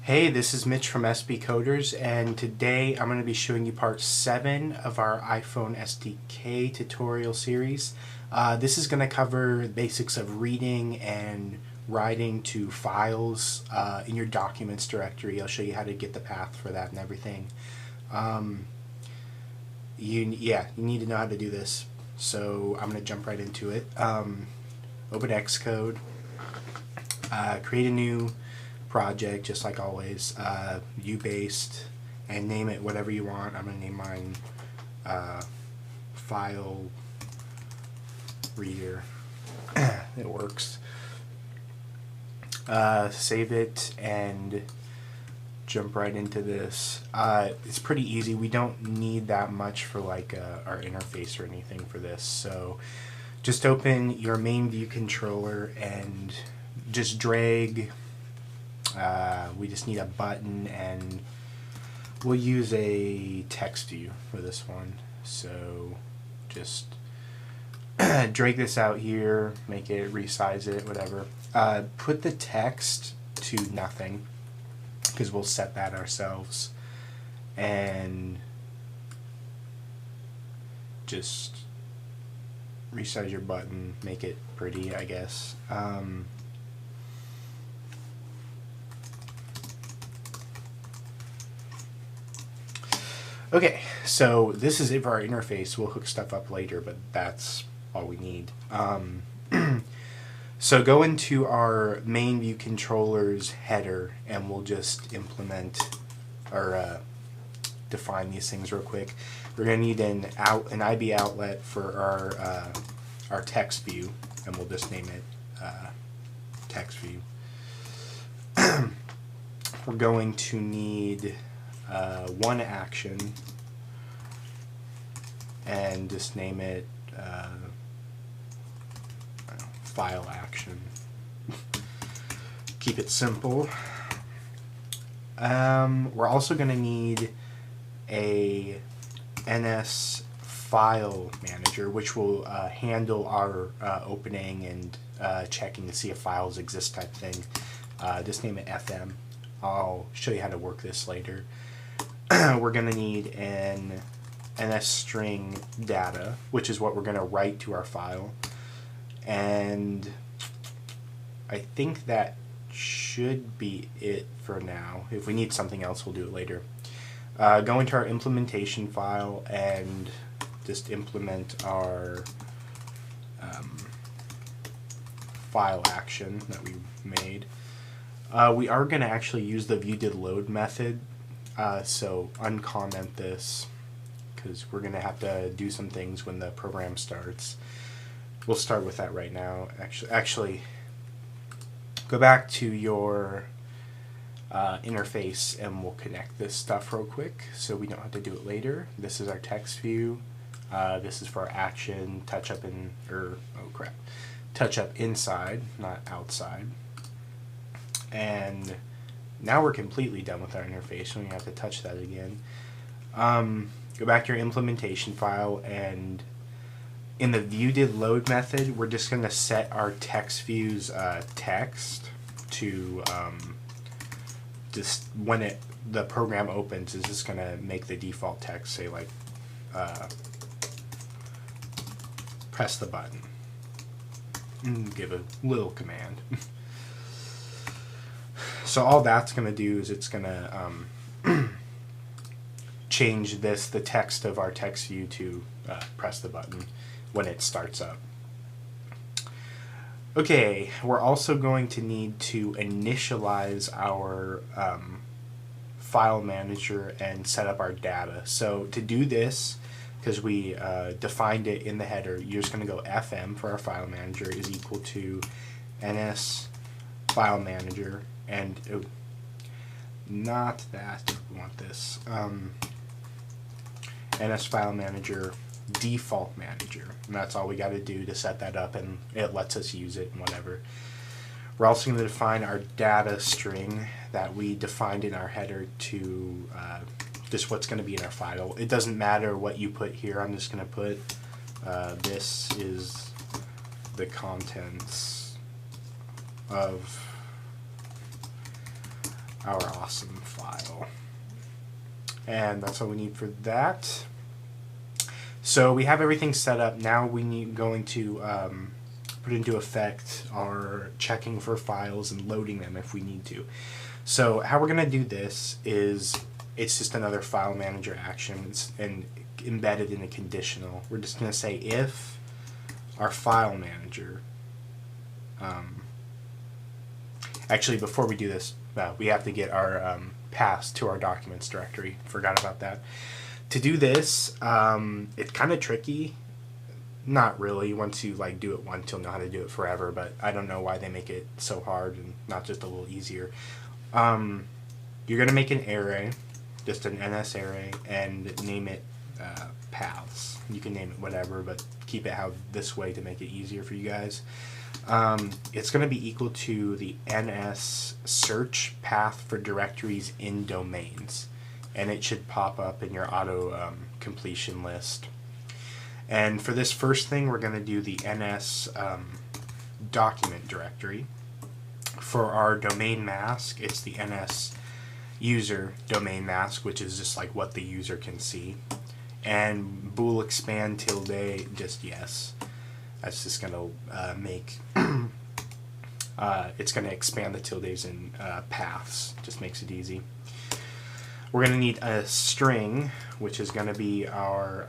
Hey, this is Mitch from SB Coders, and today I'm going to be showing you part 7 of our iPhone SDK Tutorial Series. This is going to cover the basics of reading and writing to files in your Documents directory. I'll show you how to get the path for that and everything. You need to know how to do this, so I'm going to jump right into it. Open Xcode, create a new project, just like always, U-based, and name it whatever you want. I'm going to name mine File Reader. It works. Save it and jump right into this. It's pretty easy. We don't need that much for like our interface or anything for this, so just open your main view controller and just drag. We just need a button, and we'll use a text view for this one. So just drag this out here, make it, resize it, whatever. Put the text to nothing, because we'll set that ourselves. And just resize your button, make it pretty, I guess. Okay, so this is it for our interface. We'll hook stuff up later, but that's all we need. So go into our main view controller's header, and we'll just implement or define these things real quick. We're going to need an IB outlet for our text view, and we'll just name it text view. We're going to need one action, and just name it file action. Keep it simple. We're also going to need a NS file manager, which will handle our opening and checking to see if files exist type thing. Just name it FM. I'll show you how to work this later. We're going to need an NS string data, which is what we're going to write to our file. And I think that should be it for now. If we need something else, we'll do it later. Go into our implementation file and just implement our file action that we made. We are going to actually use the viewDidLoad method, so uncomment this, because we're going to have to do some things when the program starts. We'll start with that right now. Actually, go back to your interface, and we'll connect this stuff real quick so we don't have to do it later. This is our text view. This is for our action, touch up touch up inside, not outside. And now we're completely done with our interface. We don't have to touch that again. Go back to your implementation file, and in the viewDidLoad method, we're just going to set our text view's text to just when the program opens, is just going to make the default text say like press the button and give a little command. So all that's going to do is it's going to change the text of our text view to press the button when it starts up. Okay, we're also going to need to initialize our file manager and set up our data. So to do this, because we defined it in the header, you're just going to go FM for our file manager is equal to NS file manager, and not that, we want this, NS file manager default manager, and that's all we got to do to set that up, and it lets us use it and whatever. We're also going to define our data string that we defined in our header to just what's going to be in our file. It doesn't matter what you put here. I'm just going to put this is the contents of our awesome file. And that's all we need for that. So we have everything set up. Now we need going to put into effect our checking for files and loading them if we need to. So how we're going to do this is it's just another file manager action and embedded in a conditional. We're just going to say if our file manager, actually before we do this, we have to get our paths to our documents directory. Forgot about that. To do this, it's kind of tricky. Not really. Once you like do it once, you'll know how to do it forever. But I don't know why they make it so hard and not just a little easier. You're gonna make an array, just an NS array, and name it paths. You can name it whatever, but keep it how this way to make it easier for you guys. It's going to be equal to the NS search path for directories in domains, and it should pop up in your auto completion list. And for this first thing, we're going to do the NS document directory. For our domain mask, it's the NS user domain mask, which is just like what the user can see. And bool expand tilde, just yes. That's just going to make, it's going to expand the tildes in paths. Just makes it easy. We're going to need a string, which is going to be our,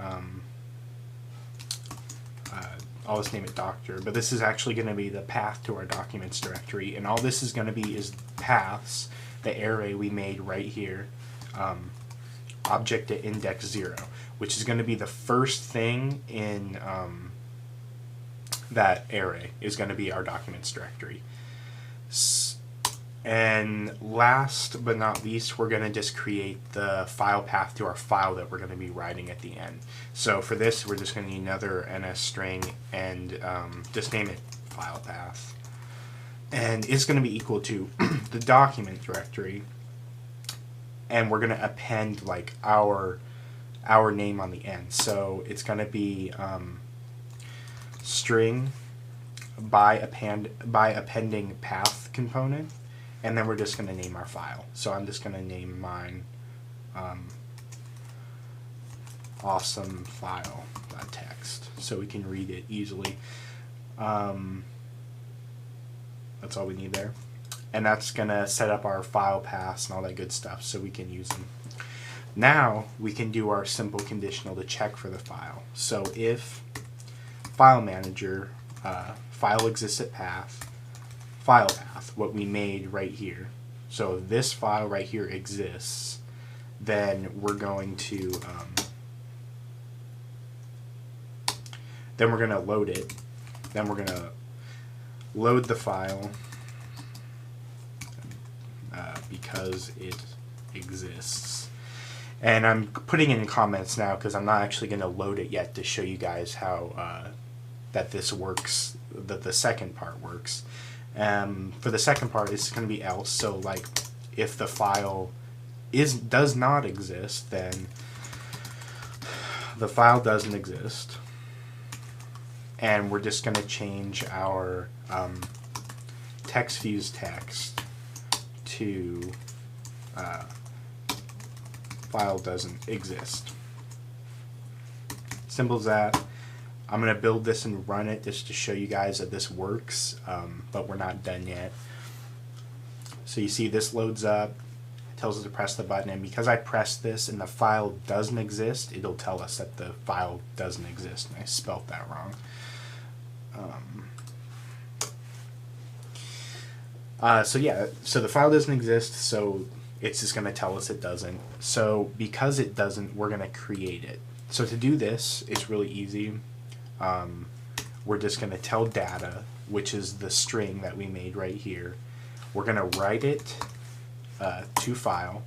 I'll just name it doctor, but this is actually going to be the path to our documents directory. And all this is going to be is paths, the array we made right here, object at index 0, which is going to be the first thing in that array is going to be our documents directory. And last but not least, we're going to just create the file path to our file that we're going to be writing at the end. So for this, we're just going to need another NS string and just name it file path. And it's going to be equal to the document directory, and we're going to append like our name on the end. So it's going to be string by appending path component, and then we're just going to name our file. So I'm just going to name mine awesome file.txt so we can read it easily. That's all we need there. And that's going to set up our file paths and all that good stuff so we can use them. Now we can do our simple conditional to check for the file. So if file manager, file exists at path, file path, what we made right here. So if this file right here exists, then we're going to load it. Then we're going to load the file because it exists. And I'm putting it in comments now because I'm not actually going to load it yet to show you guys how that this works, that the second part works. For the second part, it's going to be else. So like if the file does not exist, then the file doesn't exist. And we're just going to change our text fuse text to file doesn't exist. Simple as that. I'm going to build this and run it just to show you guys that this works, but we're not done yet. So you see this loads up, it tells us to press the button, and because I pressed this and the file doesn't exist, it'll tell us that the file doesn't exist, and I spelled that wrong. So yeah, so the file doesn't exist, so it's just going to tell us it doesn't. So because it doesn't, we're going to create it. So to do this, it's really easy. We're just going to tell data, which is the string that we made right here. We're going to write it to file,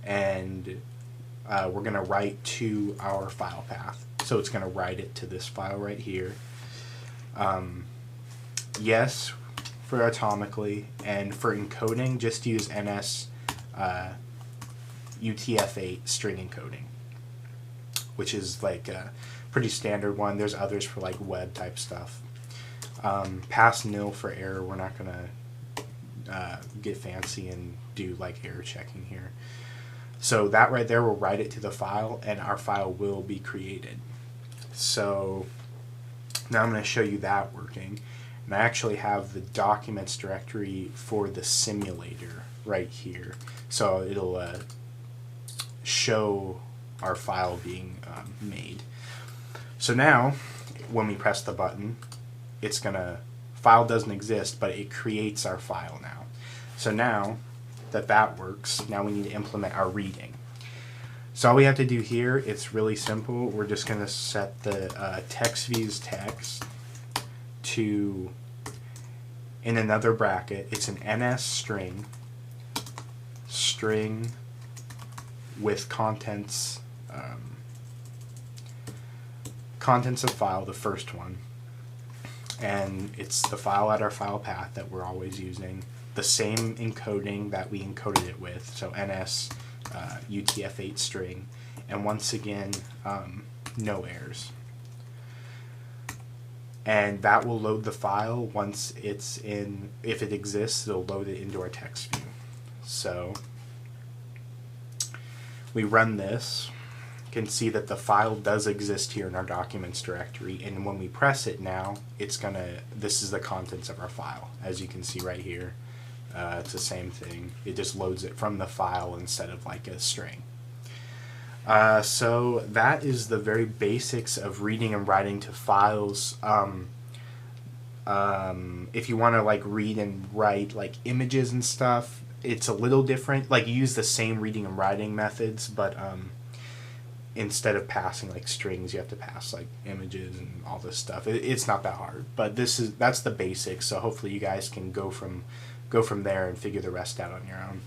and we're going to write to our file path. So it's going to write it to this file right here. Yes, for atomically, and for encoding, just use NS UTF-8 string encoding, which is like a pretty standard one. There's others for like web type stuff. Pass nil for error. We're not going get fancy and do like error checking here. So that right there will write it to the file, and our file will be created. So now I'm going to show you that working. And I actually have the documents directory for the simulator right here. So it'll show our file being made. So now when we press the button, it's gonna, file doesn't exist, but it creates our file now. So now that that works, now we need to implement our reading. So all we have to do here, it's really simple. We're just gonna set the text views text to, in another bracket, it's an NS string with contents contents of file, the first one, and it's the file at our file path that we're always using, the same encoding that we encoded it with, so NS UTF-8 string, and once again no errors. And that will load the file once it's in, if it exists, it'll load it into our text view. So we run this, you can see that the file does exist here in our documents directory, and when we press it now, it's gonna, this is the contents of our file. As you can see right here, it's the same thing. It just loads it from the file instead of like a string. So that is the very basics of reading and writing to files. If you want to like read and write like images and stuff, it's a little different. Like you use the same reading and writing methods, but instead of passing like strings, you have to pass like images and all this stuff. It's not that hard, but that's the basics. So hopefully you guys can go from there and figure the rest out on your own.